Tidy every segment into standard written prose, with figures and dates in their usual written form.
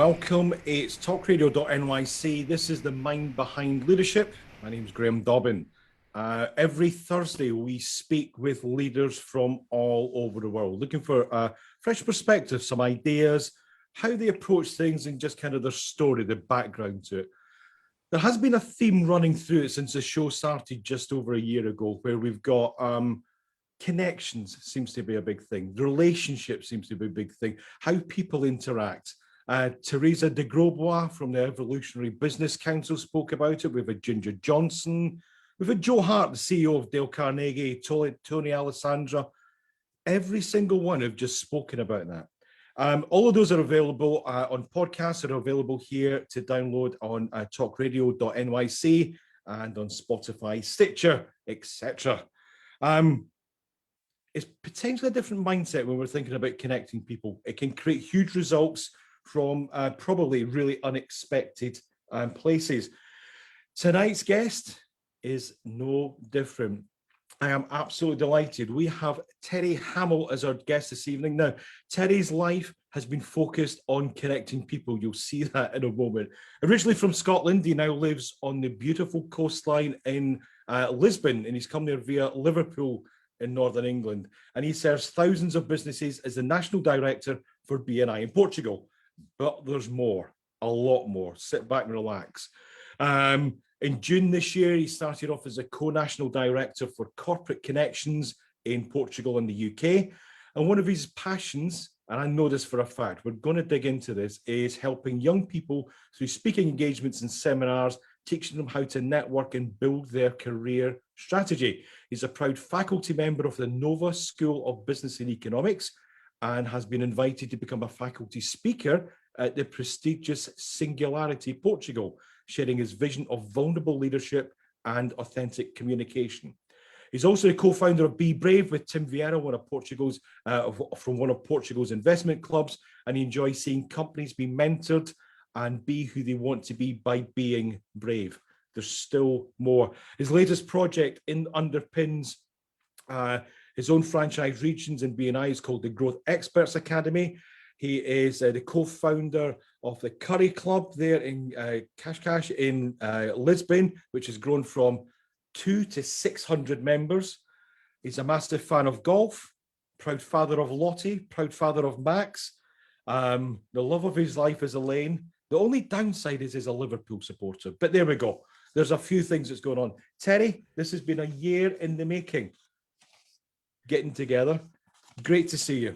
welcome. It's talkradio.nyc. This is the mind behind leadership. My name's Graham Dobbin. Every Thursday, we speak with leaders from all over the world, looking for a fresh perspective, some ideas, how they approach things, and just kind of their story, the background to it. There has been a theme running through it since the show started just over a year ago, where we've got connections seems to be a big thing. Relationship seems to be a big thing. How people interact. Teresa de Grosbois from the Evolutionary Business Council spoke about it. We've had Ginger Johnson. We've had Joe Hart, the CEO of Dale Carnegie, Tony Alessandra. Every single one have just spoken about that. All of those are available on podcasts that are available here to download on talkradio.nyc and on Spotify, Stitcher, etc. It's potentially a different mindset when we're thinking about connecting people. It can create huge results from probably really unexpected places. Tonight's guest is no different. I am absolutely delighted. We have Terry Hamill as our guest this evening. Now, Terry's life has been focused on connecting people. You'll see that in a moment. Originally from Scotland, he now lives on the beautiful coastline in Lisbon, and he's come there via Liverpool in Northern England. And he serves thousands of businesses as the National Director for BNI in Portugal. But there's more, a lot more. Sit back and relax. In June this year, he started off as a co-national director for corporate connections in Portugal and the UK. And one of his passions, and I know this for a fact, we're going to dig into this, is helping young people through speaking engagements and seminars, teaching them how to network and build their career strategy. He's a proud faculty member of the Nova School of Business and Economics and has been invited to become a faculty speaker at the prestigious Singularity Portugal, sharing his vision of vulnerable leadership and authentic communication. He's also a co-founder of Be Brave with Tim Vieira, from one of Portugal's investment clubs, and he enjoys seeing companies be mentored and be who they want to be by being brave. There's still more. His latest project underpins his own franchise regions in BNI is called the Growth Experts Academy. He is the co-founder of the Curry Club there in Cascais in Lisbon, which has grown from 200 to 600 members. He's a massive fan of golf, proud father of Lottie, proud father of Max. The love of his life is Elaine. The only downside is he's a Liverpool supporter, but there we go. There's a few things that's going on. Terry, this has been a year in the making, getting together. Great to see you.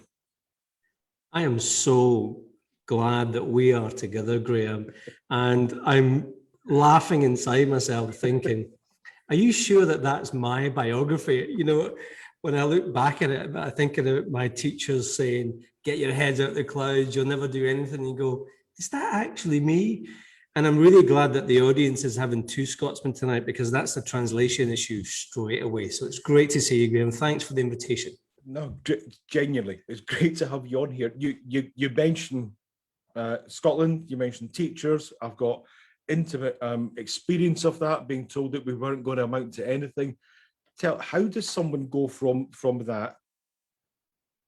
I am so glad that we are together, Graham. And I'm laughing inside myself thinking, are you sure that that's my biography? You know, when I look back at it, I think about my teachers saying, get your heads out of the clouds, you'll never do anything. You go, is that actually me? And I'm really glad that the audience is having two Scotsmen tonight, because that's the translation issue straight away. So it's great to see you, Graham. Thanks for the invitation. No, genuinely, it's great to have you on here. You mentioned Scotland, you mentioned teachers. I've got intimate experience of that, being told that we weren't going to amount to anything. How does someone go from that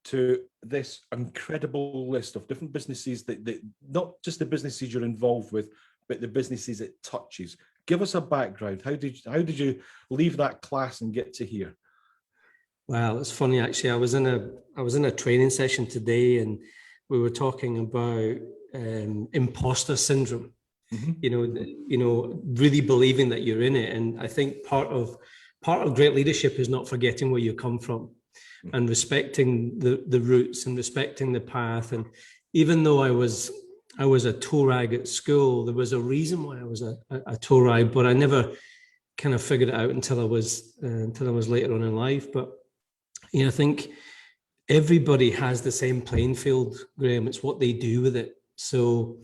to this incredible list of different businesses that not just the businesses you're involved with, but the businesses it touches? Give us a background. How did you leave that class and get to here? Well, it's funny actually. I was in a training session today, and we were talking about imposter syndrome. Mm-hmm. Really believing that you're in it. And I think part of great leadership is not forgetting where you come from, mm-hmm. and respecting the roots and respecting the path. And even though I was a toe rag at school, there was a reason why I was a toe rag, but I never kind of figured it out until I was later on in life. But I think everybody has the same playing field, Graham. It's what they do with it. So,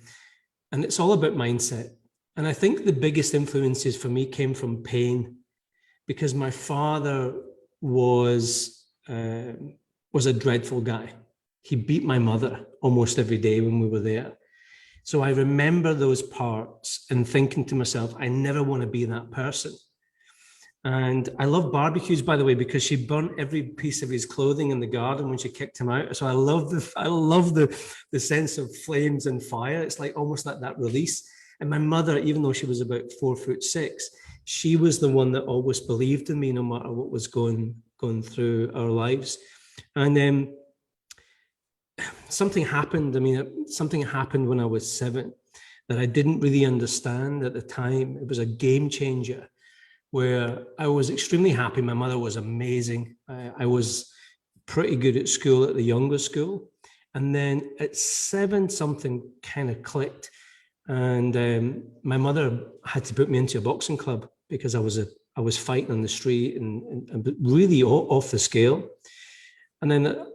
and it's all about mindset. And I think the biggest influences for me came from pain, because my father was a dreadful guy. He beat my mother almost every day when we were there. So I remember those parts and thinking to myself, I never want to be that person. And I love barbecues, by the way, because she burnt every piece of his clothing in the garden when she kicked him out. So I love the sense of flames and fire. It's like almost like that release. And my mother, even though she was about 4'6", she was the one that always believed in me, no matter what was going through our lives. And then something happened. I mean, something happened when I was 7 that I didn't really understand at the time. It was a game changer, where I was extremely happy. My mother was amazing. I was pretty good at school, at the younger school. And then at 7, something kind of clicked. And my mother had to put me into a boxing club because I was fighting on the street and really off the scale. And then,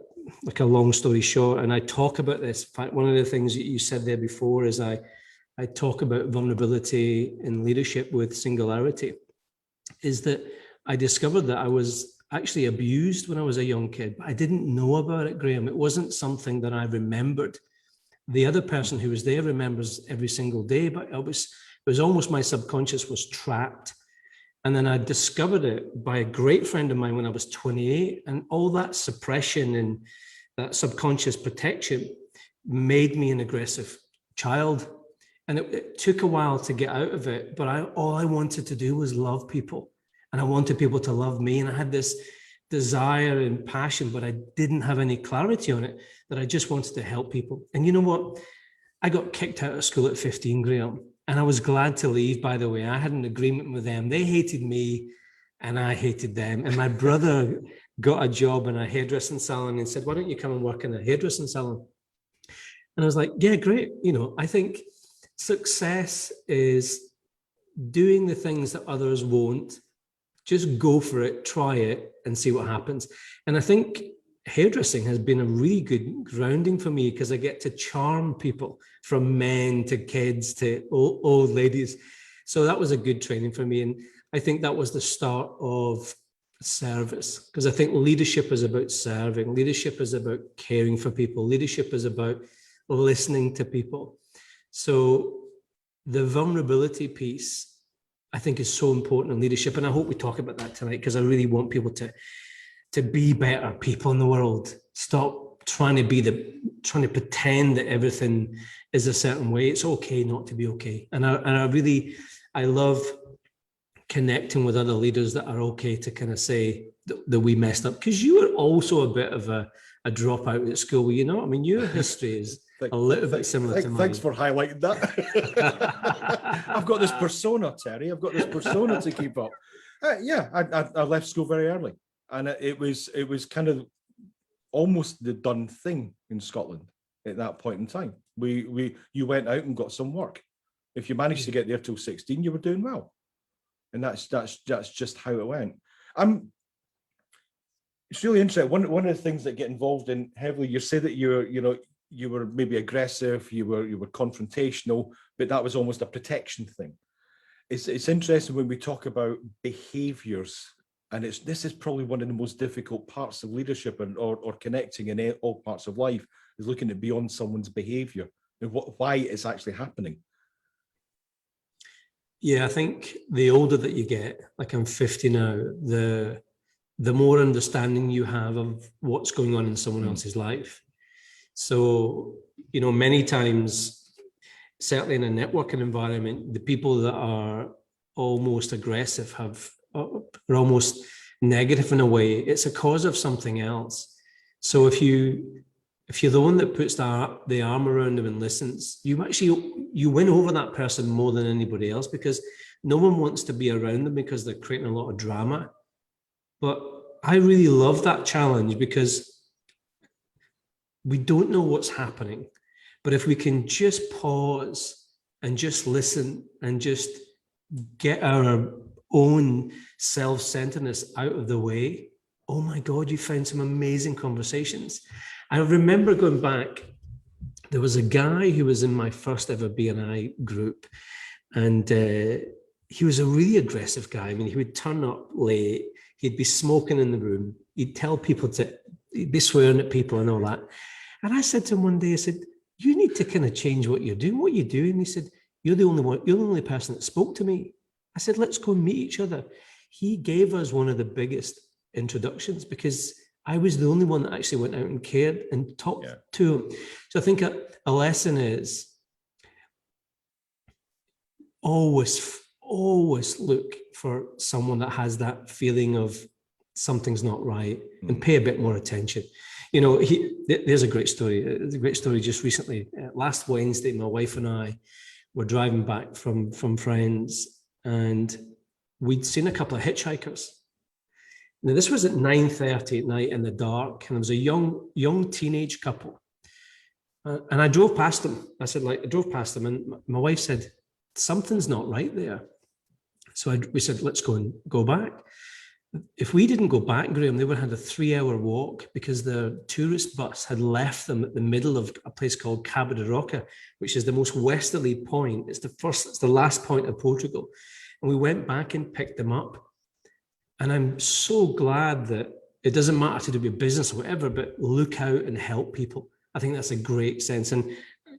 like a long story short, and I talk about this. In fact, one of the things that you said there before is I talk about vulnerability in leadership with singularity, is that I discovered that I was actually abused when I was a young kid, but I didn't know about it, Graham. It wasn't something that I remembered. The other person who was there remembers every single day, but it was almost my subconscious was trapped. And then I discovered it by a great friend of mine when I was 28, and all that suppression and that subconscious protection made me an aggressive child. And it took a while to get out of it, but all I wanted to do was love people, and I wanted people to love me. And I had this desire and passion, but I didn't have any clarity on it, that I just wanted to help people. And you know what? I got kicked out of school at 15, Graham, and I was glad to leave, by the way. I had an agreement with them. They hated me and I hated them. And my brother got a job in a hairdressing salon and said, why don't you come and work in a hairdressing salon? And I was like, yeah, great. You know, I think success is doing the things that others won't. Just go for it, try it, and see what happens. And I think hairdressing has been a really good grounding for me, because I get to charm people, from men to kids to old ladies. So that was a good training for me. And I think that was the start of service, because I think leadership is about serving. Leadership is about caring for people. Leadership is about listening to people. So the vulnerability piece, I think, is so important in leadership. And I hope we talk about that tonight, because I really want people to be better people in the world. Stop trying to pretend that everything is a certain way. It's okay not to be okay. And I love connecting with other leaders that are okay to kind of say that we messed up. Because you were also a bit of a dropout at school, you know? I mean, your history is a little bit similar to mine. Thanks for highlighting that. I've got this persona, Terry. I've got this persona to keep up. Yeah, I left school very early, and it was kind of almost the done thing in Scotland at that point in time. You went out and got some work. If you managed to get there till 16, you were doing well, and that's just how it went. It's really interesting. One of the things that get involved in heavily, you say that you were maybe aggressive, you were confrontational, but that was almost a protection thing. It's interesting when we talk about behaviors, and this is probably one of the most difficult parts of leadership or connecting in all parts of life, is looking at beyond someone's behavior and why it's actually happening. Yeah, I think the older that you get, like I'm 50 now, the more understanding you have of what's going on in someone else's life. So, many times, certainly in a networking environment, the people that are almost aggressive are almost negative in a way. It's a cause of something else. So if you're the one that puts the arm around them and listens, you win over that person more than anybody else, because no one wants to be around them because they're creating a lot of drama. But I really love that challenge, because we don't know what's happening. But if we can just pause and just listen and just get our own self-centeredness out of the way, oh my God, you find some amazing conversations. I remember going back, there was a guy who was in my first ever BNI group, and he was a really aggressive guy. I mean, he would turn up late, he'd be smoking in the room, he'd tell people he'd be swearing at people and all that. And I said to him one day, I said, you need to kind of change what you're doing. What are you doing? He said, you're the only person that spoke to me. I said, let's go and meet each other. he gave us one of the biggest introductions because I was the only one that actually went out and cared and talked to him. So I think a lesson is always look for someone that has that feeling of something's not right and pay a bit more attention. You know, there's a great story. There's a great story just recently. Last Wednesday, my wife and I were driving back from friends, and we'd seen a couple of hitchhikers. Now, this was at 9:30 at night in the dark, and there was a young teenage couple. And I drove past them. I drove past them, and my wife said, something's not right there. So we said, let's go back. If we didn't go back, Graham, they would have had a 3-hour walk because the tourist bus had left them at the middle of a place called Cabo de Roca, which is the most westerly point. It's the last point of Portugal. And we went back and picked them up. And I'm so glad that it doesn't matter to do with business or whatever, but look out and help people. I think that's a great sense. And,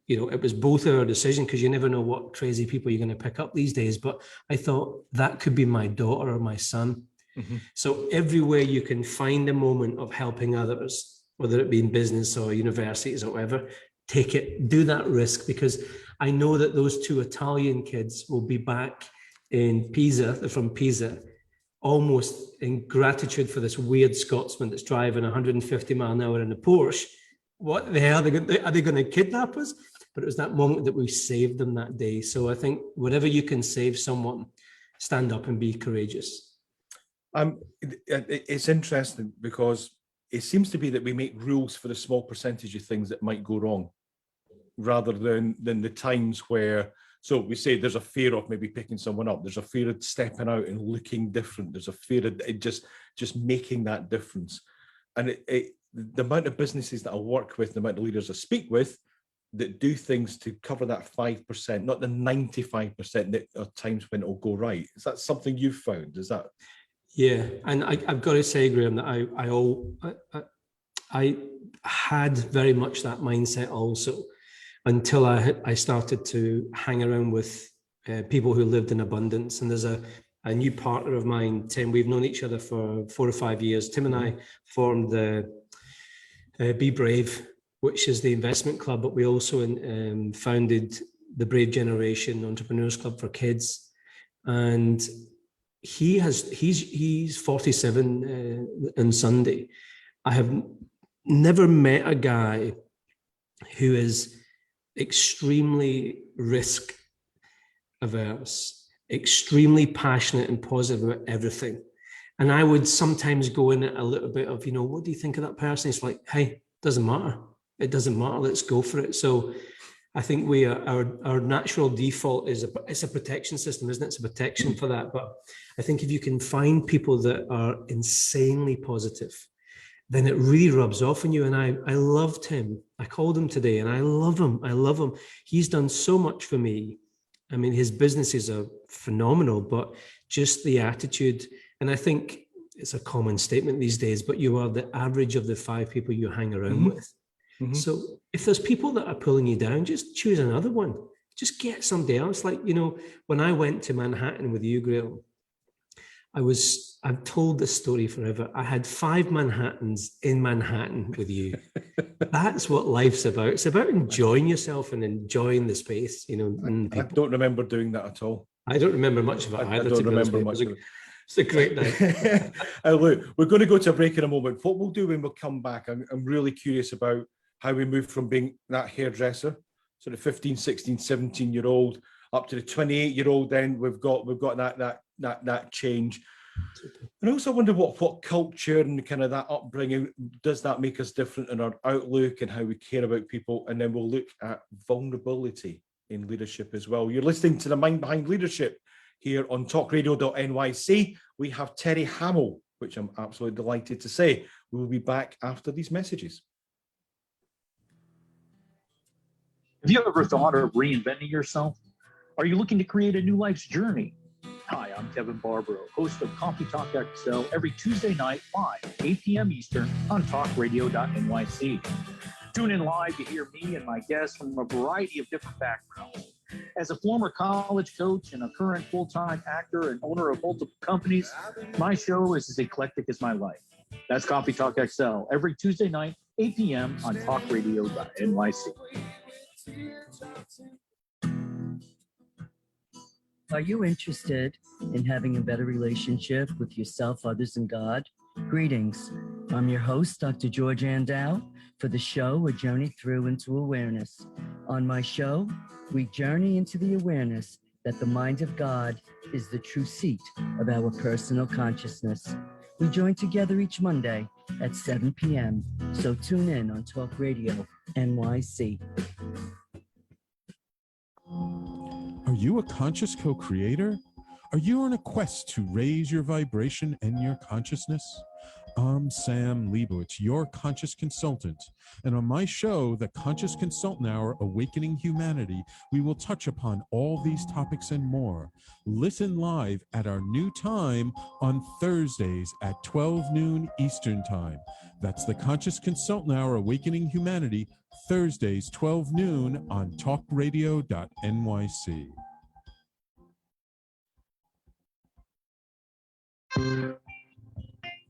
you know, it was both our decision because you never know what crazy people you're going to pick up these days. But I thought that could be my daughter or my son. Mm-hmm. So everywhere you can find a moment of helping others, whether it be in business or universities or whatever, take it, do that risk, because I know that those 2 Italian kids will be back in Pisa, they're from Pisa, almost in gratitude for this weird Scotsman that's driving 150 mile an hour in a Porsche. What the hell are they going to kidnap us? But it was that moment that we saved them that day. So I think whatever you can save someone, stand up and be courageous. It's interesting because it seems to be that we make rules for the small percentage of things that might go wrong, rather than the times where, so we say there's a fear of maybe picking someone up, there's a fear of stepping out and looking different, there's a fear of it just making that difference. And the amount of businesses that I work with, the amount of leaders I speak with that do things to cover that 5%, not the 95% that are times when it'll go right. Is that something you've found? Is that? Yeah, and I've got to say, Graham, that I had very much that mindset also until I started to hang around with people who lived in abundance. And there's a new partner of mine, Tim. We've known each other for 4 or 5 years. Tim and I formed the Be Brave, which is the investment club, but we also founded the Brave Generation Entrepreneurs Club for kids. And he's 47 on Sunday. I have never met a guy who is extremely risk averse, extremely passionate and positive about everything. And I would sometimes go in a little bit of, what do you think of that person? It's like, hey, doesn't matter. It doesn't matter. Let's go for it. So I think our natural default is it's a protection system, isn't it? It's a protection for that. But I think if you can find people that are insanely positive, then it really rubs off on you. And I loved him. I called him today and I love him. I love him. He's done so much for me. I mean, his businesses are phenomenal, but just the attitude. And I think it's a common statement these days, but you are the average of the 5 people you hang around with. Mm-hmm. So if there's people that are pulling you down, just choose another one. Just get somebody else. Like, when I went to Manhattan with you, Grail, I've told this story forever. I had 5 Manhattans in Manhattan with you. That's what life's about. It's about enjoying yourself and enjoying the space, and I don't remember doing that at all. I don't remember much of it either. I don't remember much of it. It's a great night. Look, we're going to go to a break in a moment. What we'll do when we come back, I'm really curious about how we moved from being that hairdresser, sort of 15, 16, 17-year-old, up to the 28-year-old. Then we've got that change. And I also wonder what culture and kind of that upbringing, does that make us different in our outlook and how we care about people? And then we'll look at vulnerability in leadership as well. You're listening to The Mind Behind Leadership here on talkradio.nyc. We have Terry Hamill, which I'm absolutely delighted to say. We will be back after these messages. Have you ever thought of reinventing yourself? Are you looking to create a new life's journey? Hi, I'm Kevin Barbaro, host of Coffee Talk XL every Tuesday night live, 8 p.m. Eastern on talkradio.nyc. Tune in live to hear me and my guests from a variety of different backgrounds. As a former college coach and a current full-time actor and owner of multiple companies, my show is as eclectic as my life. That's Coffee Talk XL every Tuesday night, 8 p.m. on talkradio.nyc. Are you interested in having a better relationship with yourself, others, and God? Greetings. I'm your host, Dr. George Andow, for the show, A Journey Through into Awareness. On my show, we journey into the awareness that the mind of God is the true seat of our personal consciousness. We join together each Monday at 7 p.m., so tune in on Talk Radio NYC. Are you a conscious co-creator? Are you on a quest to raise your vibration and your consciousness? I'm Sam Leibowitz, your conscious consultant. And on my show, The Conscious Consultant Hour, Awakening Humanity, we will touch upon all these topics and more. Listen live at our new time on Thursdays at 12 noon Eastern Time. That's The Conscious Consultant Hour, Awakening Humanity, Thursdays, 12 noon on talkradio.nyc.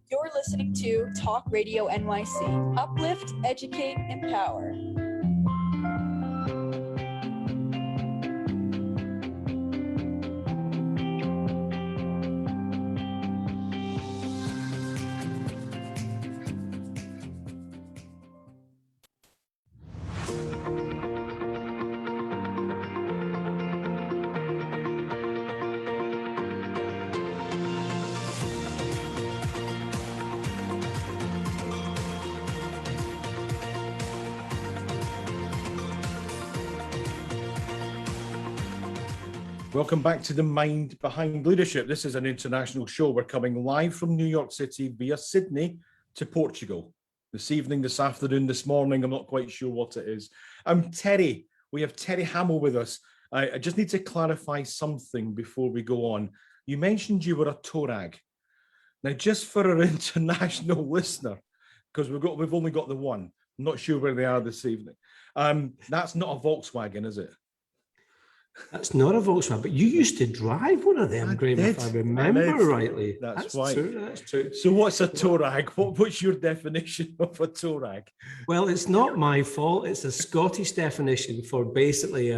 You're listening to Talk Radio NYC. Uplift, educate, empower. Welcome back to The Mind Behind Leadership. This is an international show. We're coming live from New York City via Sydney to Portugal. This evening, this afternoon, this morning, I'm not quite sure what it is. I'm Terry. We have Terry Hamill with us. I just need to clarify something before we go on. You mentioned you were a Torag. Now, just for our international listener, because we've only got the one, I'm not sure where they are this evening. That's not a Volkswagen, is it? That's not a Volkswagen, but you used to drive one of them, Graham, if I remember rightly. That's right. True, that's true. So what's a Torag? What's your definition of a Torag? Well, it's not my fault. It's a Scottish definition for basically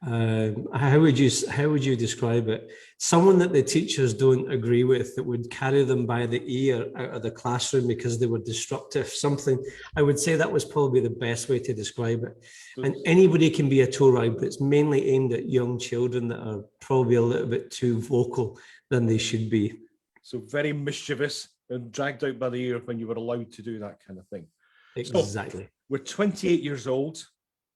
how would you describe it? Someone that the teachers don't agree with, that would carry them by the ear out of the classroom because they were disruptive. Something, I would say that was probably the best way to describe it. And anybody can be a Torag, but it's mainly aimed at young children that are probably a little bit too vocal than they should be. So very mischievous and dragged out by the ear when you were allowed to do that kind of thing. Exactly. So we're 28 years old.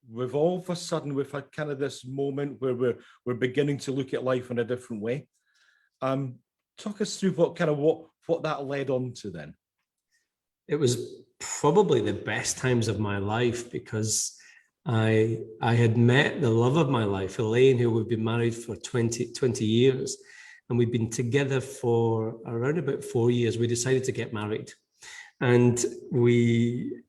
We've all of a sudden, we've had kind of this moment where we're beginning to look at life in a different way. Talk us through what that led on to then. It was probably the best times of my life because I had met the love of my life, Elaine, who we've been married for 20 years. And we've been together for around about 4 years. We decided to get married. And we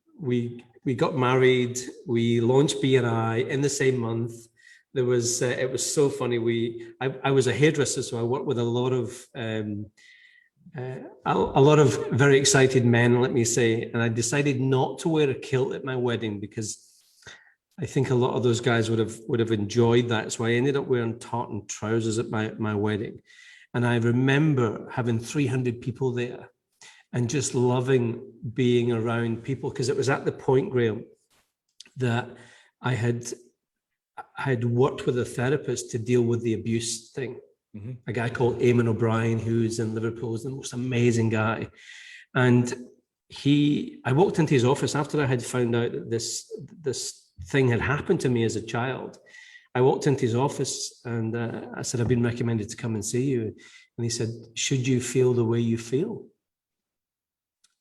got married. We launched BNI in the same month. There was it was so funny. I was a hairdresser, so I worked with a lot of very excited men, let me say. And I decided not to wear a kilt at my wedding because I think a lot of those guys would have enjoyed that. So I ended up wearing tartan trousers at my wedding. And I remember having 300 people there and just loving being around people, because it was at the point, Graham, that I had worked with a therapist to deal with the abuse thing. Mm-hmm. A guy called Eamon O'Brien, who's in Liverpool, is the most amazing guy. And I walked into his office after I had found out that this thing had happened to me as a child. I walked into his office and I said, I've been recommended to come and see you. And he said, should you feel the way you feel?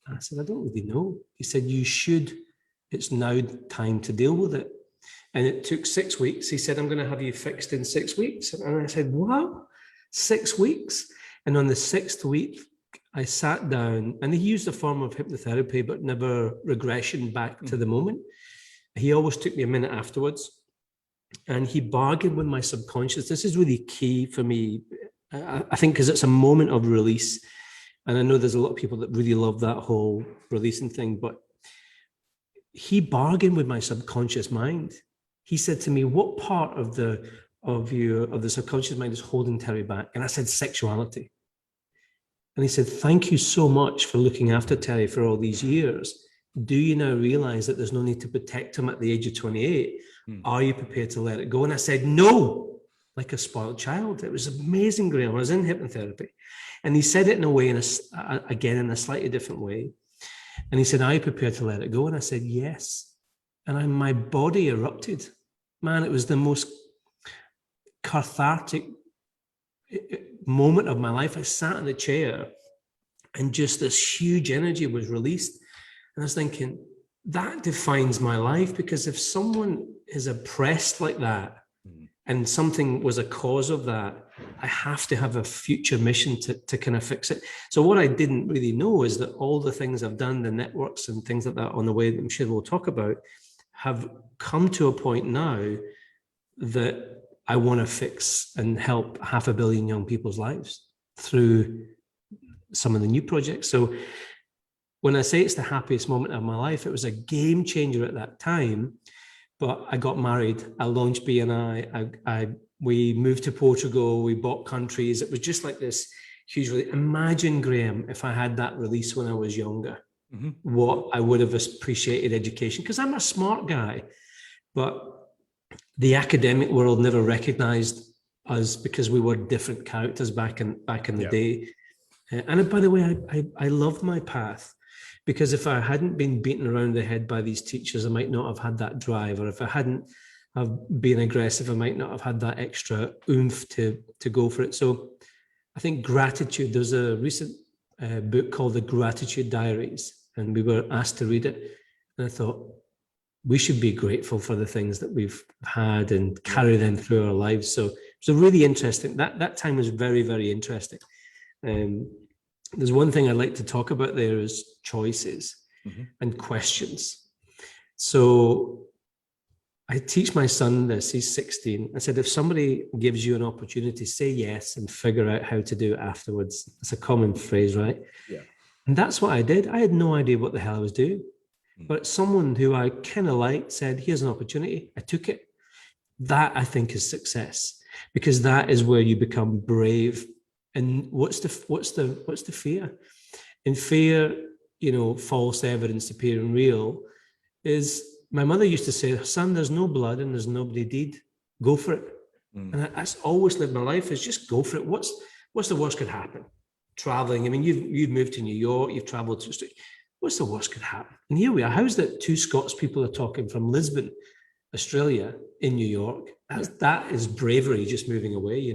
I said, I don't really know. He said, you should. It's now time to deal with it. And it took 6 weeks. He said, I'm going to have you fixed in 6 weeks. And I said, what? 6 weeks? And on the 6th week, I sat down, and he used a form of hypnotherapy, but never regression back to the moment. He always took me a minute afterwards. And he bargained with my subconscious. This is really key for me, I think, because it's a moment of release. And I know there's a lot of people that really love that whole releasing thing, but he bargained with my subconscious mind. He said to me, what part of the subconscious mind is holding Terry back? And I said, sexuality. And he said, thank you so much for looking after Terry for all these years. Do you now realize that there's no need to protect him at the age of 28? Are you prepared to let it go? And I said, no, like a spoiled child. It was amazing, Graham. I was in hypnotherapy. And he said it in a way, again, in a slightly different way. And he said, are you prepared to let it go? And I said, yes. And my body erupted. Man, it was the most cathartic moment of my life. I sat in the chair and just this huge energy was released. And I was thinking, that defines my life, because if someone is oppressed like that and something was a cause of that, I have to have a future mission to kind of fix it. So what I didn't really know is that all the things I've done, the networks and things like that on the way that I'm sure we'll talk about, have come to a point now that I want to fix and help 500 million young people's lives through some of the new projects. So when I say it's the happiest moment of my life, it was a game changer at that time. But I got married, I launched BNI, we moved to Portugal, we bought countries. It was just like this huge, imagine, Graham, if I had that release when I was younger, what I would have appreciated education, because I'm a smart guy, but the academic world never recognized us because we were different characters back in the day. And by the way, I loved my path, because if I hadn't been beaten around the head by these teachers, I might not have had that drive, or if I hadn't have been aggressive, I might not have had that extra oomph to go for it. So I think gratitude, there's a recent book called The Gratitude Diaries, and we were asked to read it. And I thought, we should be grateful for the things that we've had and carry them through our lives. So it's really interesting. That time was very, very interesting. There's one thing I'd like to talk about there is choices and questions. So I teach my son this, he's 16. I said, if somebody gives you an opportunity, say yes and figure out how to do it afterwards. It's a common phrase, right? Yeah. And that's what I did. I had no idea what the hell I was doing. But someone who I kind of liked said, here's an opportunity. I took it. That, I think, is success, because that is where you become brave. And what's the fear? In fear, false evidence appearing real, is my mother used to say, son, there's no blood and there's nobody deed. Go for it. And that's always lived my life, is just go for it. What's the worst could happen? Traveling. I mean, you've moved to New York, you've traveled to Australia. What's the worst could happen? And here we are. How's that two Scots people are talking from Lisbon, Australia, in New York? That is bravery, just moving away,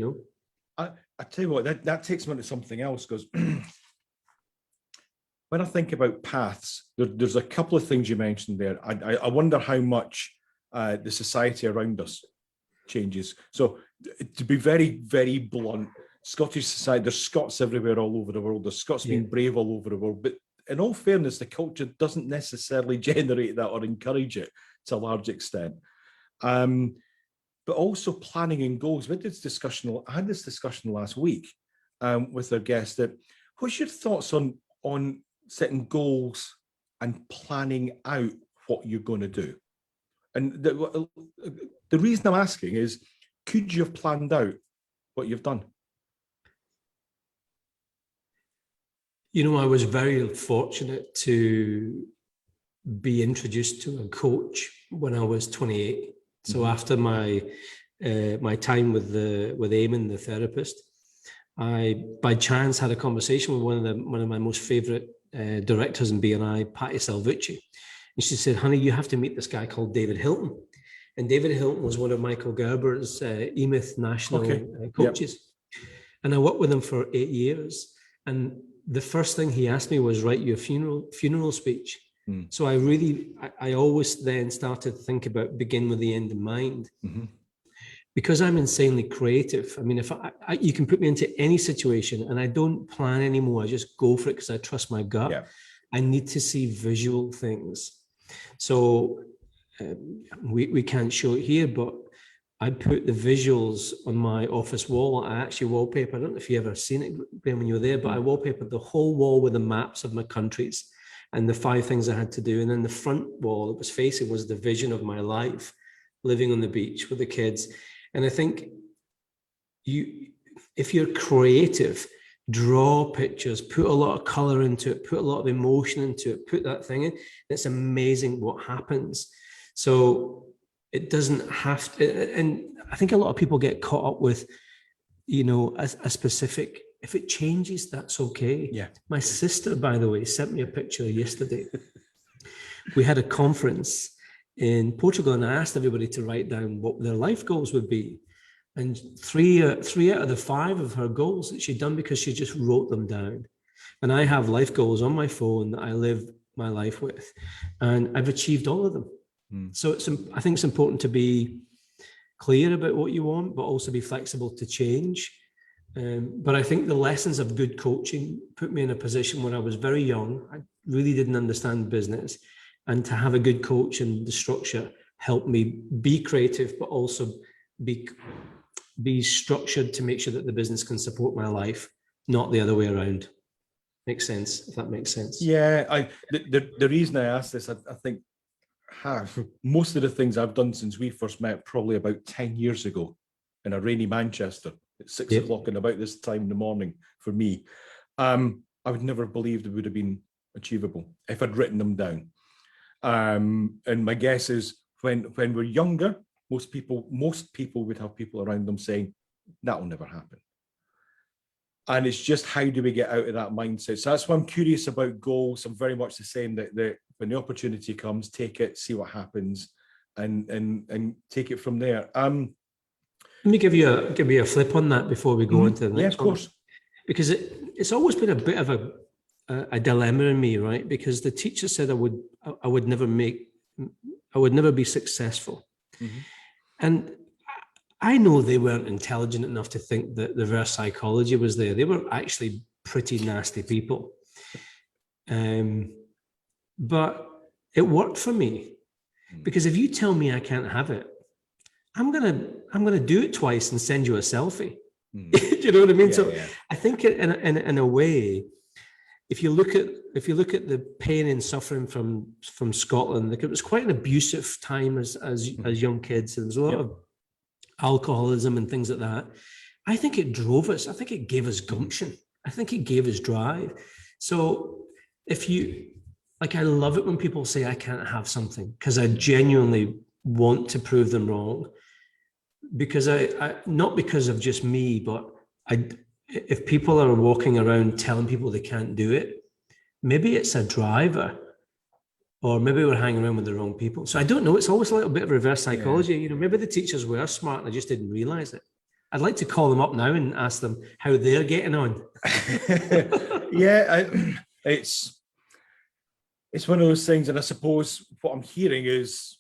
I tell you what, that takes me to something else, because when I think about paths, there's a couple of things you mentioned there. I wonder how much the society around us changes. So to be very, very blunt, Scottish society, there's Scots everywhere all over the world. There's Scots being brave all over the world. But in all fairness, the culture doesn't necessarily generate that or encourage it to a large extent. But also planning and goals. I had this discussion last week with our guest. That what's your thoughts on setting goals and planning out what you're going to do? And the reason I'm asking is, could you have planned out what you've done? I was very fortunate to be introduced to a coach when I was 28. So after my time with Eamon, the therapist, I by chance had a conversation with one of my most favorite directors in BNI, Patty Salvucci, and she said, "Honey, you have to meet this guy called David Hilton." And David Hilton was one of Michael Gerber's EMIT national coaches, and I worked with him for 8 years. And the first thing he asked me was, write you a funeral speech. So I always then started to think about begin with the end in mind. Because I'm insanely creative. I mean, if you can put me into any situation and I don't plan anymore, I just go for it because I trust my gut. Yeah. I need to see visual things. So we can't show it here, but I put the visuals on my office wall. I actually wallpaper. I don't know if you ever seen it, Graham, when you were there, but I wallpapered the whole wall with the maps of my countries and the 5 things I had to do. And then the front wall it was facing was the vision of my life, living on the beach with the kids. And I think if you're creative, draw pictures, put a lot of color into it, put a lot of emotion into it, put that thing in. It's amazing what happens. So it doesn't have to, and I think a lot of people get caught up with, a specific, if it changes, that's okay. Yeah. My sister, by the way, sent me a picture yesterday. We had a conference in Portugal and I asked everybody to write down what their life goals would be. And three out of the 5 of her goals that she'd done because she just wrote them down. And I have life goals on my phone that I live my life with, and I've achieved all of them. So I think it's important to be clear about what you want, but also be flexible to change. But I think the lessons of good coaching put me in a position where I was very young. I really didn't understand business, and to have a good coach and the structure helped me be creative, but also be structured to make sure that the business can support my life, not the other way around. Makes sense, if that makes sense. Yeah, the reason I asked this, I think most of the things I've done since we first met, probably about 10 years ago in a rainy Manchester at 6 o'clock and about this time in the morning for me, I would never have believed it would have been achievable if I'd written them down. And my guess is when we're younger, most people would have people around them saying, that will never happen. And it's just, how do we get out of that mindset? So that's why I'm curious about goals. I'm very much the same, that when the opportunity comes, take it, see what happens, and take it from there. Let me give you a flip on that before we go into the next one. Yeah, of course. Because it's always been a bit of a dilemma in me, right? Because the teacher said I would never be successful. Mm-hmm. And I know they weren't intelligent enough to think that reverse psychology was there. They were actually pretty nasty people. But it worked for me, because if you tell me I can't have it, I'm gonna do it twice and send you a selfie. Do you know what I mean? Yeah. I think in a way, if you look at the pain and suffering from Scotland, like, it was quite an abusive time as young kids. There was a lot of alcoholism and things like that. I think it drove us. I think it gave us gumption. I think it gave us drive. So I love it when people say I can't have something, because I genuinely want to prove them wrong. Because I not because of just me, but if people are walking around telling people they can't do it, maybe it's a driver, or maybe we're hanging around with the wrong people. So I don't know. It's always a little bit of reverse psychology. Yeah. Maybe the teachers were smart and I just didn't realize it. I'd like to call them up now and ask them how they're getting on. Yeah, it's one of those things. And I suppose what I'm hearing is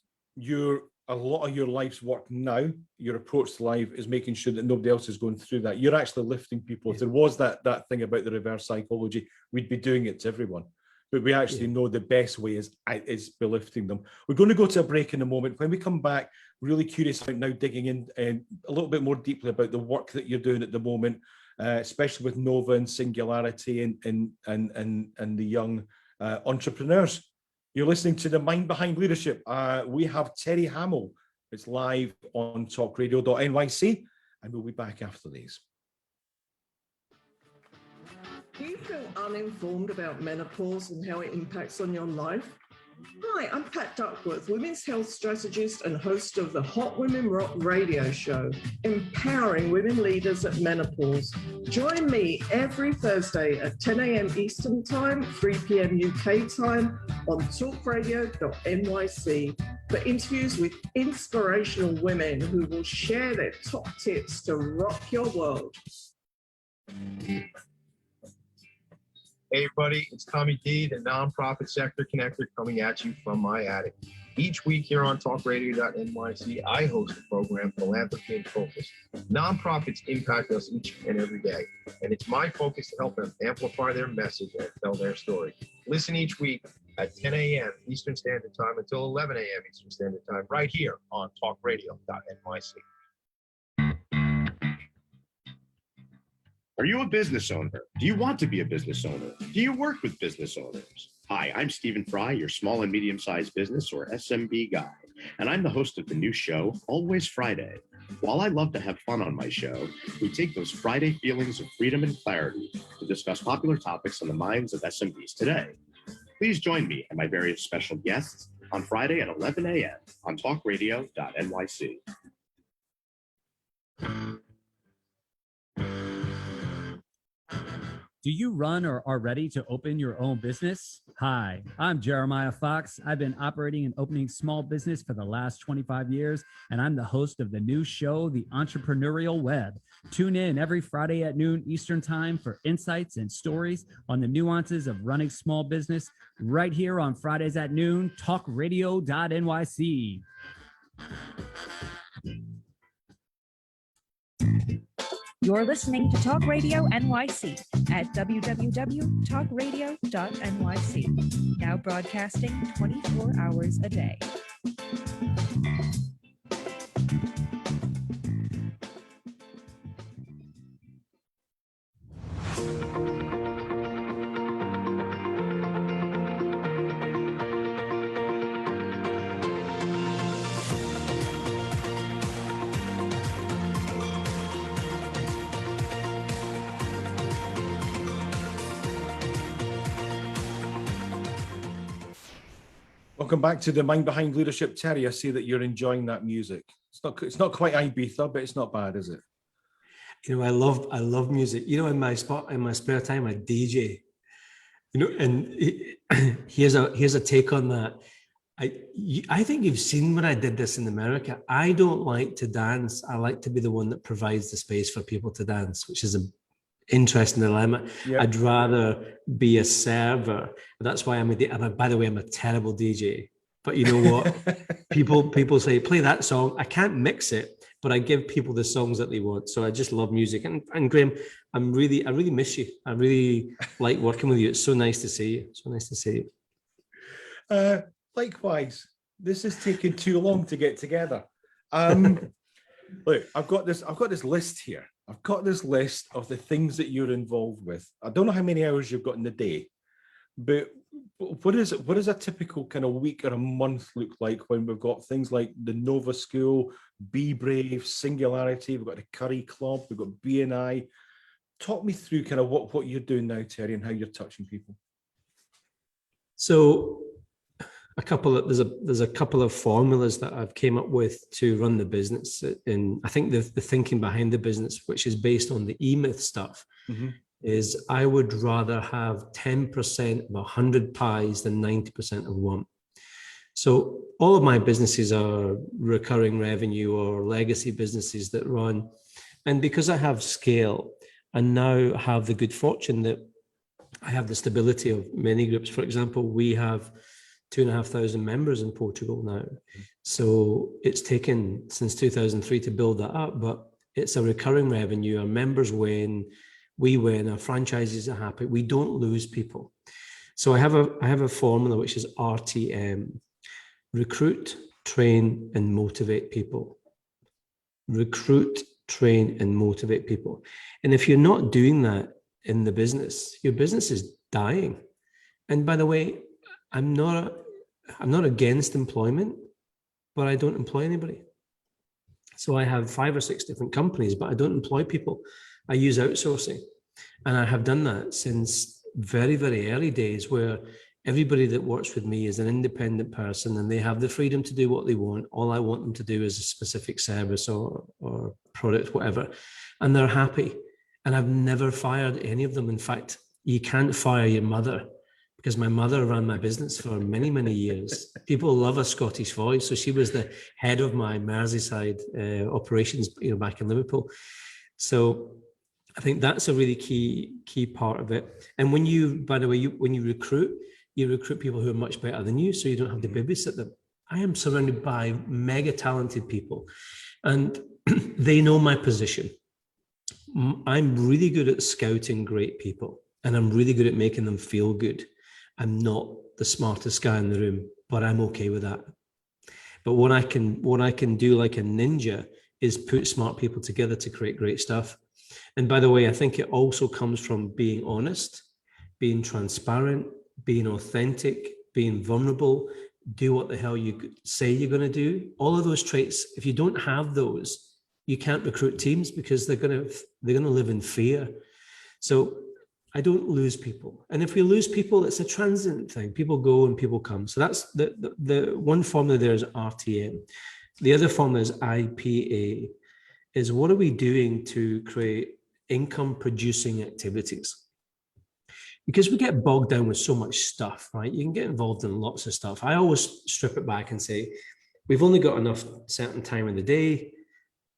a lot of your life's work now, your approach to life, is making sure that nobody else is going through that. You're actually lifting people. If there was that thing about the reverse psychology, we'd be doing it to everyone. But we actually know the best way is by lifting them. We're going to go to a break in a moment. When we come back, really curious about now digging in a little bit more deeply about the work that you're doing at the moment, especially with Nova and Singularity and the young entrepreneurs. You're listening to The Mind Behind Leadership. We have Terry Hamill. It's live on talkradio.nyc, and we'll be back after these. Do you feel uninformed about menopause and how it impacts on your life? Hi, I'm Pat Duckworth, women's health strategist and host of the Hot Women Rock radio show, empowering women leaders at menopause. Join me every Thursday at 10 a.m. Eastern Time, 3 p.m. UK time on talkradio.nyc for interviews with inspirational women who will share their top tips to rock your world. Hey everybody, it's Tommy D, the nonprofit sector connector, coming at you from my attic. Each week here on talkradio.nyc, I host a program, Philanthropy in Focus. Nonprofits impact us each and every day, and it's my focus to help them amplify their message and tell their story. Listen each week at 10 a.m. Eastern Standard Time until 11 a.m. Eastern Standard Time, right here on talkradio.nyc. Are you a business owner? Do you want to be a business owner? Do you work with business owners? Hi, I'm Stephen Fry, your small and medium-sized business or SMB guy, and I'm the host of the new show, Always Friday. While I love to have fun on my show, we take those Friday feelings of freedom and clarity to discuss popular topics on the minds of SMBs today. Please join me and my various special guests on Friday at 11 a.m. on talkradio.nyc. Do you run or are ready to open your own business? Hi, I'm Jeremiah Fox. I've been operating and opening small business for the last 25 years, and I'm the host of the new show, The Entrepreneurial Web. Tune in every Friday at noon Eastern Time for insights and stories on the nuances of running small business right here on Fridays at noon, talkradio.nyc. You're listening to Talk Radio NYC at www.talkradio.nyc. Now broadcasting 24 hours a day. Welcome back to the Mind Behind Leadership. Terry, I see that you're enjoying that music. It's not quite Ibiza, but it's not bad, is it? You know, I love music. You know, in my spare time, I DJ. You know, and here's a take on that. I think you've seen when I did this in America. I don't like to dance. I like to be the one that provides the space for people to dance, which is an interesting dilemma. Yep. I'd rather be a server. That's why by the way, I'm a terrible DJ. But you know what? people say, play that song. I can't mix it, but I give people the songs that they want. So I just love music. And Graham, I really miss you. I really like working with you. It's so nice to see you. So nice to see you. Likewise, this is taking too long to get together. Look, I've got this list here. I've got this list of the things that you're involved with. I don't know how many hours you've got in the day, but what is a typical kind of week or a month look like when we've got things like the Nova School, Be Brave, Singularity, we've got the Curry Club, we've got BNI. Talk me through kind of what you're doing now, Terry, and how you're touching people. So there's a couple of formulas that I've came up with to run the business. And I think the thinking behind the business, which is based on the E-Myth stuff, is I would rather have 10% of 100 pies than 90% of one. So all of my businesses are recurring revenue or legacy businesses that run. And because I have scale and now have the good fortune that I have the stability of many groups. For example, we have 2,500 members in Portugal now. So it's taken since 2003 to build that up, but it's a recurring revenue. Our members win, we win, our franchises are happy. We don't lose people. So I have a formula which is RTM: recruit, train, and motivate people. Recruit, train, and motivate people. And if you're not doing that in the business, your business is dying. And by the way, I'm not against employment, but I don't employ anybody. So I have 5 or 6 different companies, but I don't employ people. I use outsourcing. And I have done that since very, very early days, where everybody that works with me is an independent person and they have the freedom to do what they want. All I want them to do is a specific service or product, whatever. And they're happy. And I've never fired any of them. In fact, you can't fire your mother, because my mother ran my business for many, many years. People love a Scottish voice. So she was the head of my Merseyside operations, back in Liverpool. So I think that's a really key part of it. And when you recruit people who are much better than you, so you don't have to babysit them. I am surrounded by mega talented people, and they know my position. I'm really good at scouting great people, and I'm really good at making them feel good. I'm not the smartest guy in the room, but I'm okay with that. But what I can do like a ninja is put smart people together to create great stuff. And by the way, I think it also comes from being honest, being transparent, being authentic, being vulnerable, do what the hell you say you're going to do. All of those traits, if you don't have those, you can't recruit teams because they're going to live in fear. So I don't lose people. And if we lose people, it's a transient thing. People go and people come. So that's the one formula there is RTM. The other formula is IPA, is what are we doing to create income producing activities? Because we get bogged down with so much stuff, right? You can get involved in lots of stuff. I always strip it back and say, we've only got enough certain time in the day.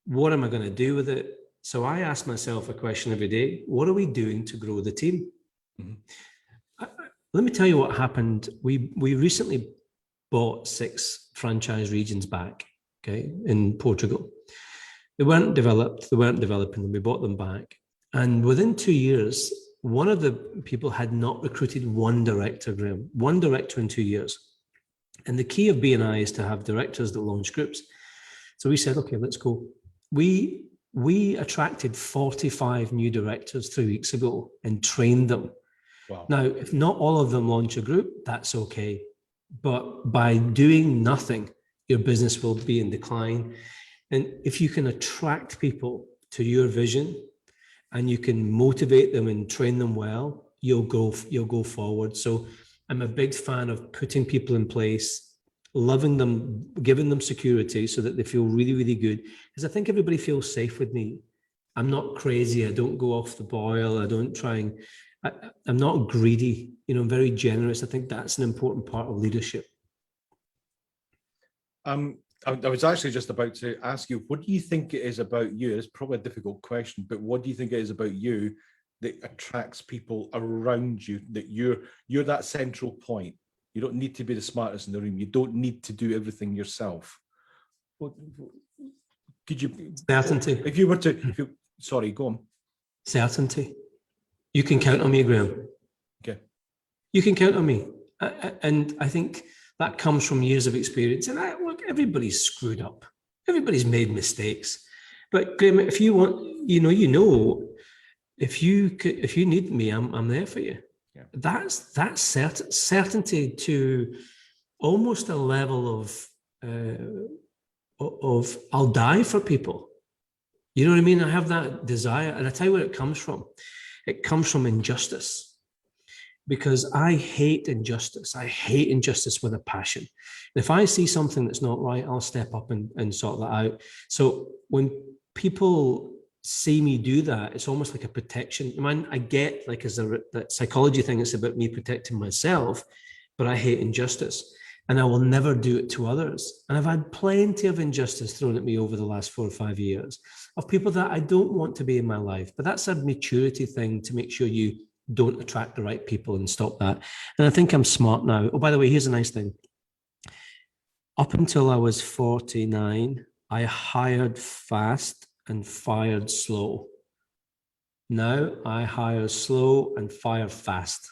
What am I going to do with it? So I ask myself a question every day. What are we doing to grow the team? Mm-hmm. Let me tell you what happened. We recently bought 6 franchise regions back, okay, in Portugal. They weren't developed. They weren't developing them. We bought them back. And within 2 years, one of the people had not recruited one director, Graham, one director in 2 years. And the key of BNI is to have directors that launch groups. So we said, okay, let's go. We attracted 45 new directors 3 weeks ago and trained them. Wow. Now, if not all of them launch a group, that's okay. But by doing nothing, your business will be in decline. And if you can attract people to your vision and you can motivate them and train them well, you'll go forward. So I'm a big fan of putting people in place, loving them, giving them security so that they feel really, really good. Because I think everybody feels safe with me. I'm not crazy. I don't go off the boil. I don't try and, I'm not greedy. You know, I'm very generous. I think that's an important part of leadership. I was actually just about to ask you, what do you think it is about you? It's probably a difficult question, but what do you think it is about you that attracts people around you, that you're that central point? You don't need to be the smartest in the room. You don't need to do everything yourself. Could you? Certainty. If you were to, sorry, go on. Certainty. You can count on me, Graham. Okay. You can count on me. And I think that comes from years of experience. And look, everybody's screwed up. Everybody's made mistakes. But Graham, if you want, if you need me, I'm there for you. Yeah. That's certainty to almost a level of I'll die for people. You know what I mean? I have that desire, and I tell you where it comes from. It comes from injustice. Because I hate injustice. I hate injustice with a passion. And if I see something that's not right, I'll step up and sort that out. So when people see me do that, it's almost like a protection. I mean, I get like as that psychology thing, it's about me protecting myself, but I hate injustice. And I will never do it to others. And I've had plenty of injustice thrown at me over the last 4 or 5 years of people that I don't want to be in my life. But that's a maturity thing to make sure you don't attract the right people and stop that. And I think I'm smart now. Oh, by the way, here's a nice thing. Up until I was 49, I hired fast and fired slow. Now I hire slow and fire fast.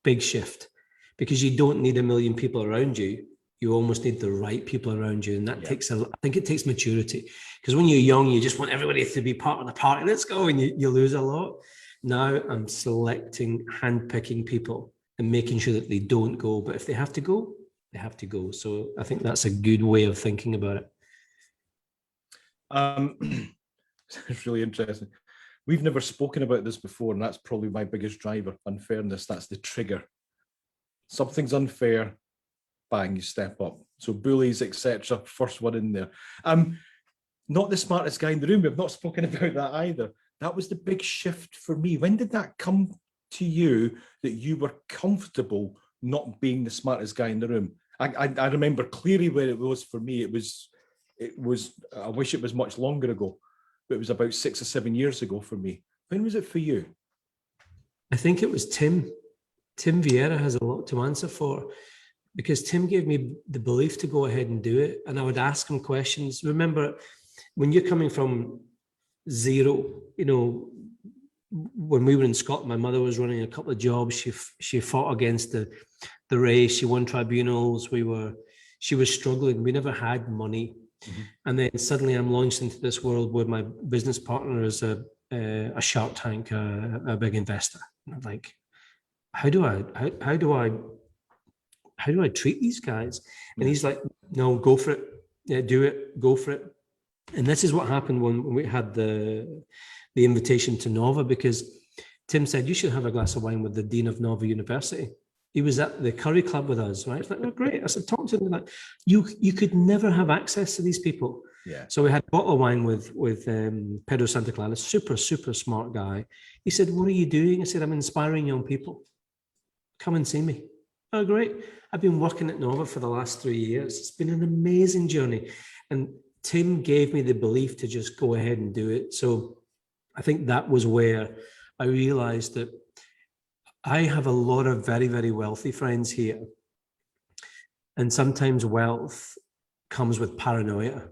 Big shift. Because you don't need 1 million people around you. You almost need the right people around you. And that takes I think it takes maturity. Because when you're young, you just want everybody to be part of the party. Let's go. And you lose a lot. Now I'm selecting, handpicking people and making sure that they don't go. But if they have to go, they have to go. So I think that's a good way of thinking about it. It's really interesting. We've never spoken about this before, and that's probably my biggest driver, unfairness. That's the trigger. Something's unfair, bang, you step up. So bullies, etc. First one in there. Not the smartest guy in the room. We've not spoken about that either. That was the big shift for me. When did that come to you that you were comfortable not being the smartest guy in the room? I remember clearly where it was for me. It was. I wish it was much longer ago, but it was about 6 or 7 years ago for me. When was it for you? I think it was Tim. Tim Vieira has a lot to answer for, because Tim gave me the belief to go ahead and do it, and I would ask him questions. Remember, when you're coming from zero, when we were in Scotland, my mother was running a couple of jobs. She fought against the race. She won tribunals. She was struggling. We never had money. And then suddenly I'm launched into this world where my business partner is a Shark Tank, a big investor. And I'm like, how do I treat these guys? And he's like, no, go for it. Yeah, do it, go for it. And this is what happened when we had the invitation to Nova, because Tim said, you should have a glass of wine with the Dean of Nova University. He was at the Curry Club with us, right? It's like, oh, great. I said, talk to them. Like, you could never have access to these people. Yeah. So we had a bottle of wine with Pedro Santa Clara, super, super smart guy. He said, what are you doing? I said, I'm inspiring young people. Come and see me. Oh, great. I've been working at Nova for the last 3 years. It's been an amazing journey. And Tim gave me the belief to just go ahead and do it. So I think that was where I realized that I have a lot of very, very wealthy friends here. And sometimes wealth comes with paranoia.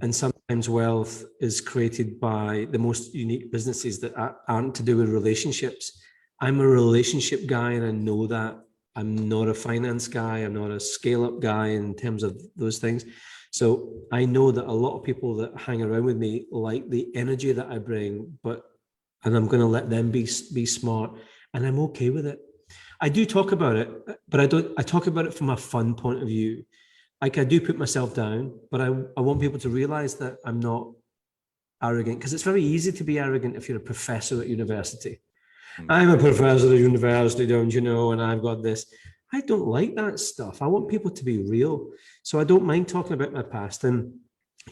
And sometimes wealth is created by the most unique businesses that aren't to do with relationships. I'm a relationship guy, and I know that. I'm not a finance guy. I'm not a scale-up guy in terms of those things. So I know that a lot of people that hang around with me like the energy that I bring, and I'm going to let them be smart, and I'm okay with it. I do talk about it, but I talk about it from a fun point of view. Like, I do put myself down, but I want people to realize that I'm not arrogant, because it's very easy to be arrogant if you're a professor at university. I'm a professor at university, don't you know, and I've got this. I don't like that stuff. I want people to be real. So I don't mind talking about my past. And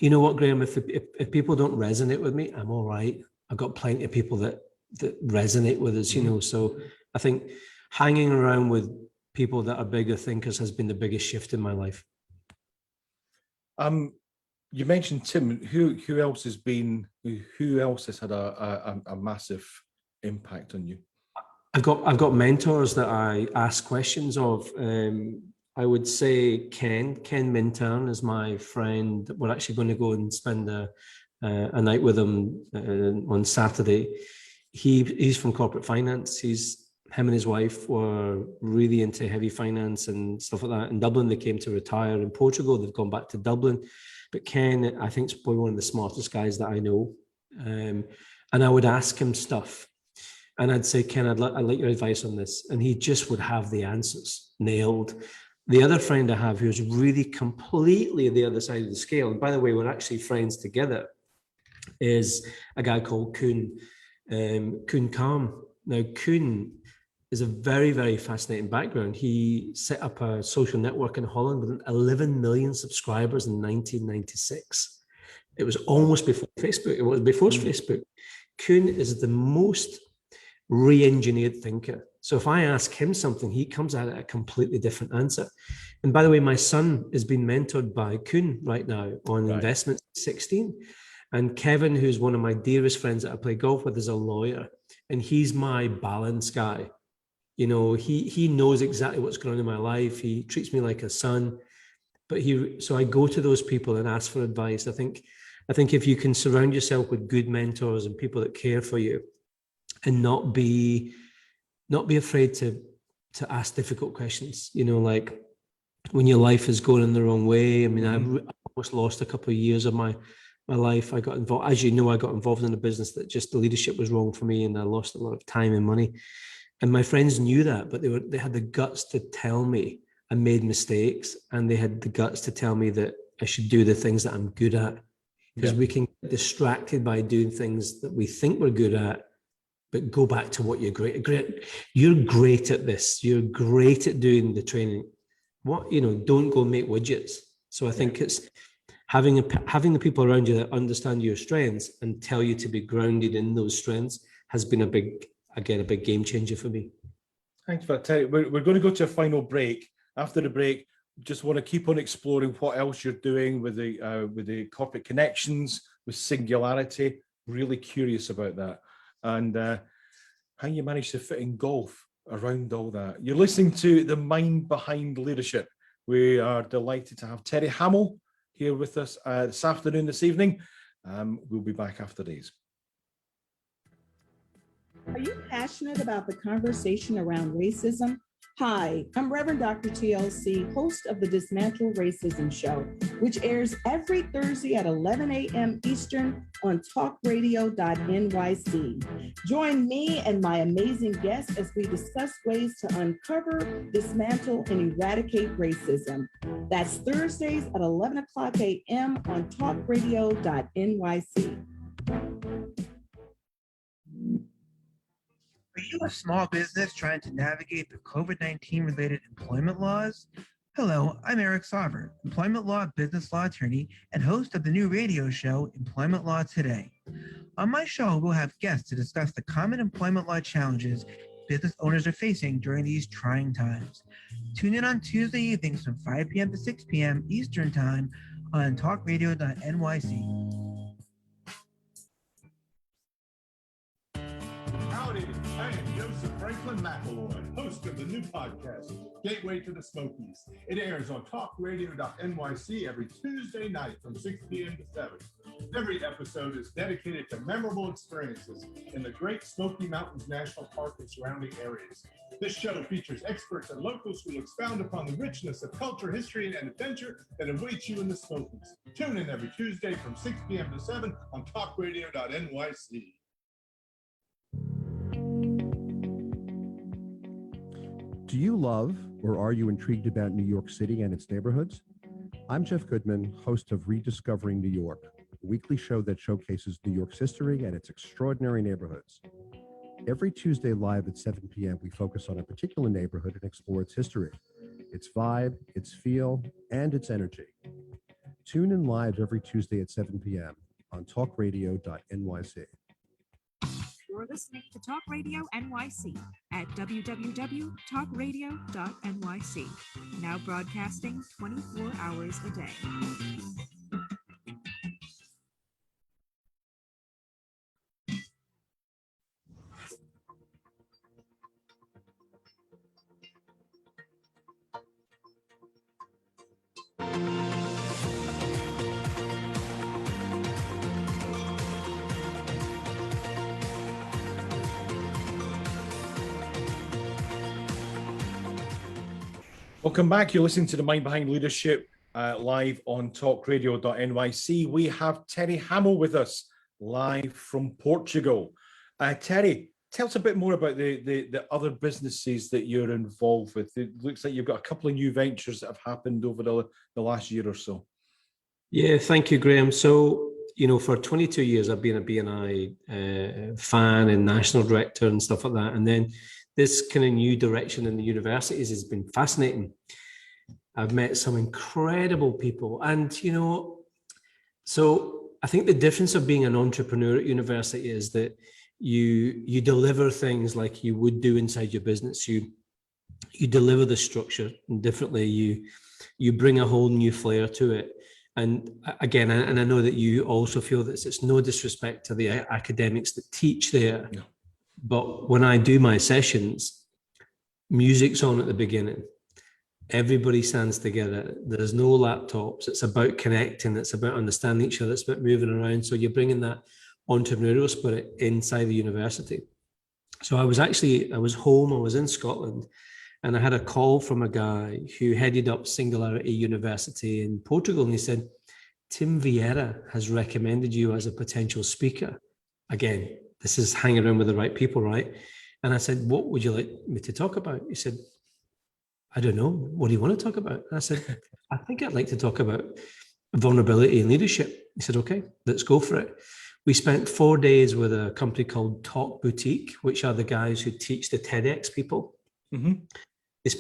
you know what, Graham, if people don't resonate with me, I'm all right. I've got plenty of people that resonate with us, you know. So I think hanging around with people that are bigger thinkers has been the biggest shift in my life. You mentioned Tim. Who else has had a massive impact on you? I've got mentors that I ask questions of. I would say Ken Minturn is my friend. We're actually going to go and spend a night with him on Saturday. He's from corporate finance. Him and his wife were really into heavy finance and stuff like that. In Dublin, they came to retire. In Portugal, they've gone back to Dublin. But Ken, I think, is probably one of the smartest guys that I know. And I would ask him stuff. And I'd say, Ken, I'd like your advice on this. And he just would have the answers nailed. The other friend I have who's really completely the other side of the scale, and by the way, we're actually friends together, is a guy called Koen Kalm. Now, Koen is a very, very fascinating background. He set up a social network in Holland with 11 million subscribers in 1996. It was almost before Facebook. It was before Facebook. Koen is the most re-engineered thinker. So if I ask him something, he comes at it a completely different answer. And by the way, my son is being mentored by Koen right now on investments 16. And Kevin, who's one of my dearest friends that I play golf with, is a lawyer. And he's my balance guy. You know, he knows exactly what's going on in my life. He treats me like a son. So I go to those people and ask for advice. I think if you can surround yourself with good mentors and people that care for you, and not be afraid to ask difficult questions, you know, like when your life is going in the wrong way. I mean, I almost lost a couple of years of my life. I got involved, as you know, I got involved in a business that just the leadership was wrong for me, and I lost a lot of time and money. And my friends knew that, but they had the guts to tell me I made mistakes, and they had the guts to tell me that I should do the things that I'm good at, because we can get distracted by doing things that we think we're good at. But go back to what you're great. You're great at this. You're great at doing the training. Don't go make widgets. So I think it's having the people around you that understand your strengths and tell you to be grounded in those strengths has been a big game changer for me. Thanks for that, Terry. We're going to go to a final break. After the break, just want to keep on exploring what else you're doing with the corporate connections, with Singularity. Really curious about that. And how you manage to fit in golf around all that. You're listening to The Mind Behind Leadership. We are delighted to have Terry Hamill here with us this evening. We'll be back after these. Are you passionate about the conversation around racism? Hi, I'm Reverend Dr. TLC, host of the Dismantle Racism Show, which airs every Thursday at 11 a.m. Eastern on talkradio.nyc. Join me and my amazing guests as we discuss ways to uncover, dismantle, and eradicate racism. That's Thursdays at 11 o'clock a.m. on talkradio.nyc. Are you a small business trying to navigate the COVID-19 related employment laws? Hello, I'm Eric Sauver, employment law business law attorney and host of the new radio show, Employment Law Today. On my show, we'll have guests to discuss the common employment law challenges business owners are facing during these trying times. Tune in on Tuesday evenings from 5 p.m. to 6 p.m. Eastern Time on talkradio.nyc. Howdy, I am Joseph Franklin McElroy, host of the new podcast, Gateway to the Smokies. It airs on talkradio.nyc every Tuesday night from 6 p.m. to 7. Every episode is dedicated to memorable experiences in the Great Smoky Mountains National Park and surrounding areas. This show features experts and locals who expound upon the richness of culture, history, and adventure that awaits you in the Smokies. Tune in every Tuesday from 6 p.m. to 7 on talkradio.nyc. Do you love or are you intrigued about New York City and its neighborhoods? I'm Jeff Goodman, host of Rediscovering New York, a weekly show that showcases New York's history and its extraordinary neighborhoods. Every Tuesday live at 7 p.m., we focus on a particular neighborhood and explore its history, its vibe, its feel, and its energy. Tune in live every Tuesday at 7 p.m. on talkradio.nyc. You're listening to Talk Radio NYC at www.talkradio.nyc. Now broadcasting 24 hours a day. Welcome back. You're listening to The Mind Behind Leadership live on talkradio.nyc. We have Terry Hamill with us live from Portugal. Terry, tell us a bit more about the other businesses that you're involved with. It looks like you've got a couple of new ventures that have happened over the last year or so. Yeah, thank you, Graham. So, for 22 years, I've been a BNI fan and national director and stuff like that. And then this kind of new direction in the universities has been fascinating. I've met some incredible people. And, so I think the difference of being an entrepreneur at university is that you deliver things like you would do inside your business. You deliver the structure differently. You bring a whole new flair to it. And again, and I know that you also feel that it's no disrespect to the academics that teach there. Yeah. But when I do my sessions, music's on at the beginning. Everybody stands together. There's no laptops. It's about connecting. It's about understanding each other. It's about moving around. So you're bringing that entrepreneurial spirit inside the university. So I was home. I was in Scotland, and I had a call from a guy who headed up Singularity University in Portugal. And he said, Tim Vieira has recommended you as a potential speaker. Again, this is hanging around with the right people, right? And I said, what would you like me to talk about? He said, I don't know. What do you want to talk about? And I said, I think I'd like to talk about vulnerability and leadership. He said, okay, let's go for it. We spent 4 days with a company called Talk Boutique, which are the guys who teach the TEDx people. Mm-hmm. They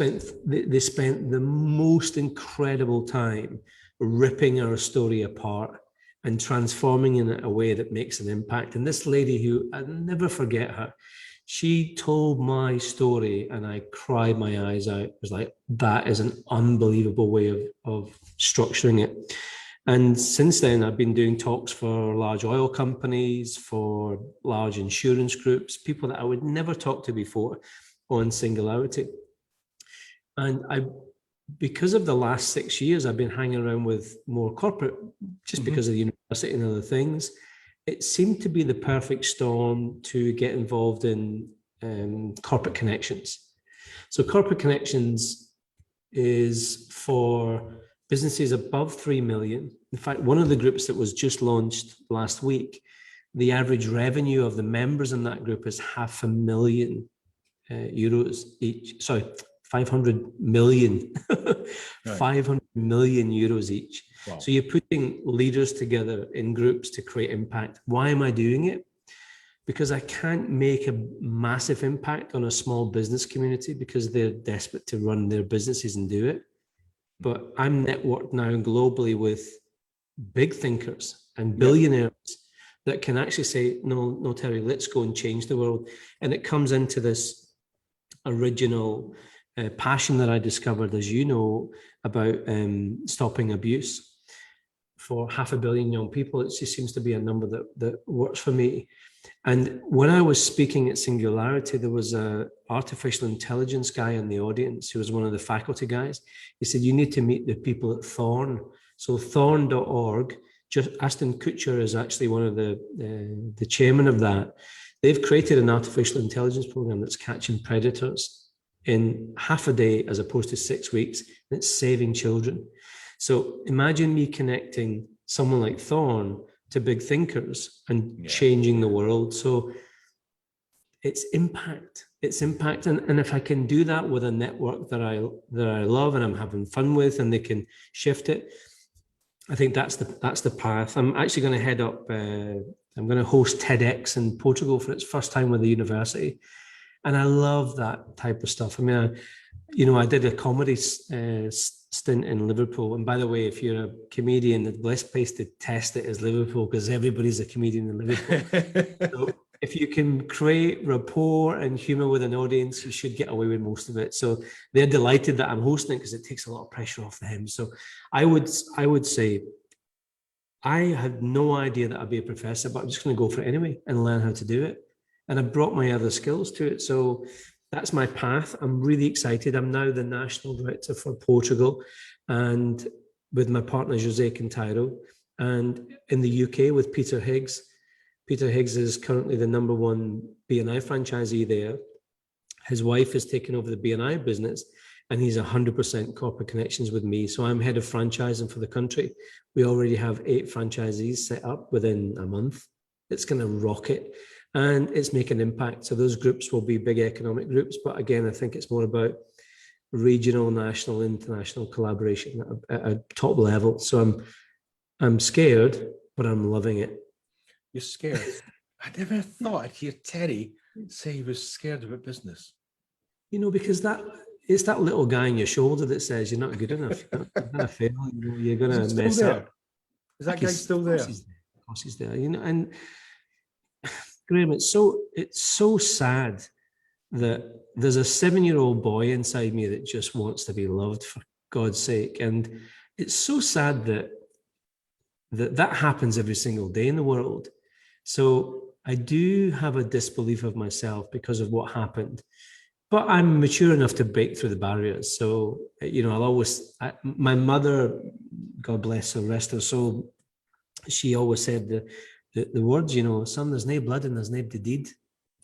spent the most incredible time ripping our story apart and transforming in a way that makes an impact. And this lady, who I'll never forget her, she told my story and I cried my eyes out. It was like, that is an unbelievable way of structuring it. And since then, I've been doing talks for large oil companies, for large insurance groups, people that I would never talk to before on singularity. And because of the last 6 years, I've been hanging around with more corporate, just because of the university and other things. It seemed to be the perfect storm to get involved in corporate connections. So Corporate Connections is for businesses above 3 million. In fact, one of the groups that was just launched last week, the average revenue of the members in that group is €500,000 each. Sorry, 500 million, Right. 500 million euros each. Wow. So you're putting leaders together in groups to create impact. Why am I doing it? Because I can't make a massive impact on a small business community because they're desperate to run their businesses and do it. But I'm networked now globally with big thinkers and billionaires that can actually say, no, Terry, let's go and change the world. And it comes into this original passion that I discovered, as you know, about stopping abuse. For 500 million young people, it just seems to be a number that works for me. And when I was speaking at Singularity, there was a artificial intelligence guy in the audience who was one of the faculty guys. He said, you need to meet the people at Thorn. So thorn.org, just Ashton Kutcher is actually one of the chairman of that. They've created an artificial intelligence program that's catching predators in half a day as opposed to 6 weeks, and it's saving children. So imagine me connecting someone like Thorn to big thinkers and changing the world. So it's impact. And if I can do that with a network that I love and I'm having fun with, and they can shift it, I think that's the path. I'm actually going to head up, I'm going to host TEDx in Portugal for its first time with the university. And I love that type of stuff. I mean, I did a comedy stint in Liverpool. And by the way, if you're a comedian, the best place to test it is Liverpool, because everybody's a comedian in Liverpool. So if you can create rapport and humor with an audience, you should get away with most of it. So they're delighted that I'm hosting it because it takes a lot of pressure off them. So I would say, I had no idea that I'd be a professor, but I'm just going to go for it anyway and learn how to do it. And I brought my other skills to it. So that's my path. I'm really excited. I'm now the national director for Portugal, and with my partner, Jose Quinteiro, and in the UK with Peter Higgs. Peter Higgs is currently the #1 BNI franchisee there. His wife has taken over the BNI business, and he's 100% corporate connections with me. So I'm head of franchising for the country. We already have 8 franchisees set up within a month. It's going to rocket. And it's making an impact. So those groups will be big economic groups. But again, I think it's more about regional, national, international collaboration at a top level. So I'm scared, but I'm loving it. You're scared. I never thought I'd hear Terry say he was scared about business. Because it's that little guy on your shoulder that says you're not good enough. You're going to fail. You're going to mess up. Is that guy still there? Of course he's there. And Graham, it's so sad that there's a 7-year-old boy inside me that just wants to be loved, for God's sake. And it's so sad that happens every single day in the world. So I do have a disbelief of myself because of what happened, but I'm mature enough to break through the barriers. So, my mother, God bless her, rest her soul, she always said the words, son, there's no blood and there's no deed.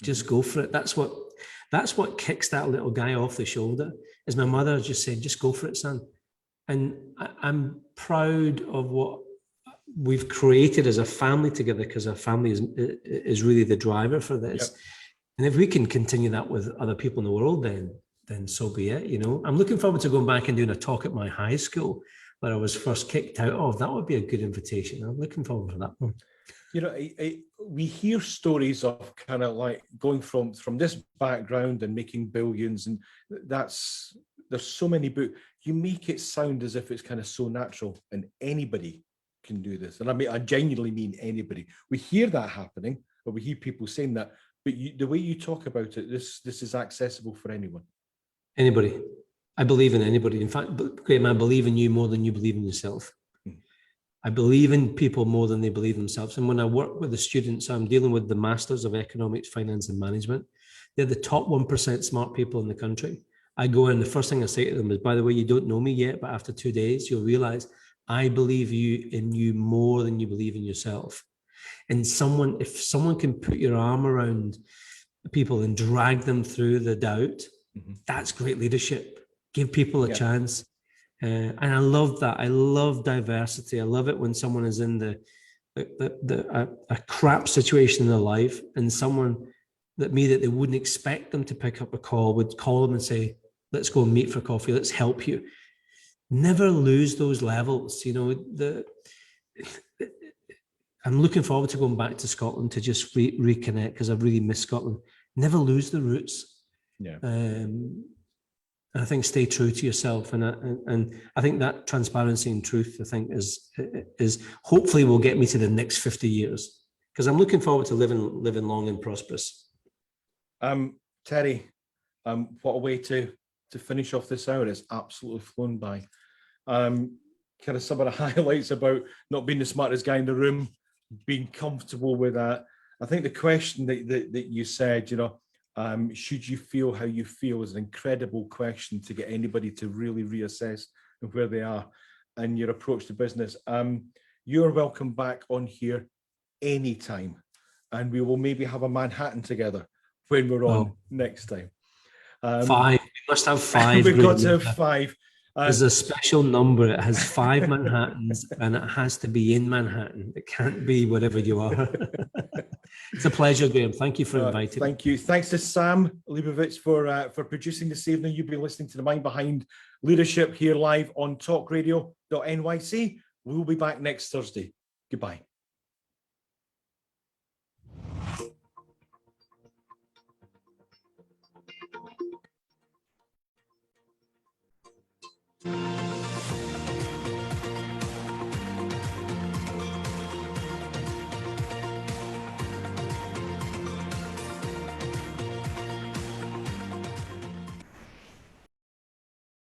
Just go for it. That's what kicks that little guy off the shoulder, is my mother just said, just go for it, son. And I'm proud of what we've created as a family together, because our family is really the driver for this. Yep. And if we can continue that with other people in the world, then so be it. I'm looking forward to going back and doing a talk at my high school where I was first kicked out of. That would be a good invitation. I'm looking forward to that one. We hear stories of kind of like going from this background and making billions, and there's so many books. You make it sound as if it's kind of so natural and anybody can do this. And I genuinely mean anybody. We hear that happening, or we hear people saying that, but the way you talk about it, this is accessible for anyone. Anybody. I believe in anybody. In fact, Graham, I believe in you more than you believe in yourself. I believe in people more than they believe themselves. And when I work with the students, I'm dealing with the Masters of Economics, Finance and Management. They're the top 1% smart people in the country. I go in, the first thing I say to them is, by the way, you don't know me yet, but after 2 days, you'll realize I believe in you more than you believe in yourself. And if someone can put your arm around people and drag them through the doubt, That's great leadership. Give people a Yeah. chance. And I love that. I love diversity. I love it when someone is in a crap situation in their life, and someone that they wouldn't expect them to pick up a call would call them and say, let's go and meet for coffee. Let's help you. Never lose those levels. You know, I'm looking forward to going back to Scotland to just reconnect, because I've really missed Scotland. Never lose the roots. Yeah. I think stay true to yourself, and I think that transparency and truth, I think, is hopefully will get me to the next 50 years, because I'm looking forward to living long and prosperous. Terry, what a way to finish off this hour. It's absolutely flown by. Kind of some of the highlights about not being the smartest guy in the room, being comfortable with that. I think the question that you said, you know, should you feel how you feel, is an incredible question to get anybody to really reassess where they are and your approach to business. You're welcome back on here anytime, and we will maybe have a Manhattan together when we're on next time. 5. We must have 5. We've got to have 5. There's a special number. It has 5 Manhattans, and it has to be in Manhattan. It can't be wherever you are. It's a pleasure, Graham. Thank you for inviting me. Thank you. Thanks to Sam Leibovitz for producing this evening. You've been listening to The Mind Behind Leadership here live on talkradio.nyc. We'll be back next Thursday. Goodbye.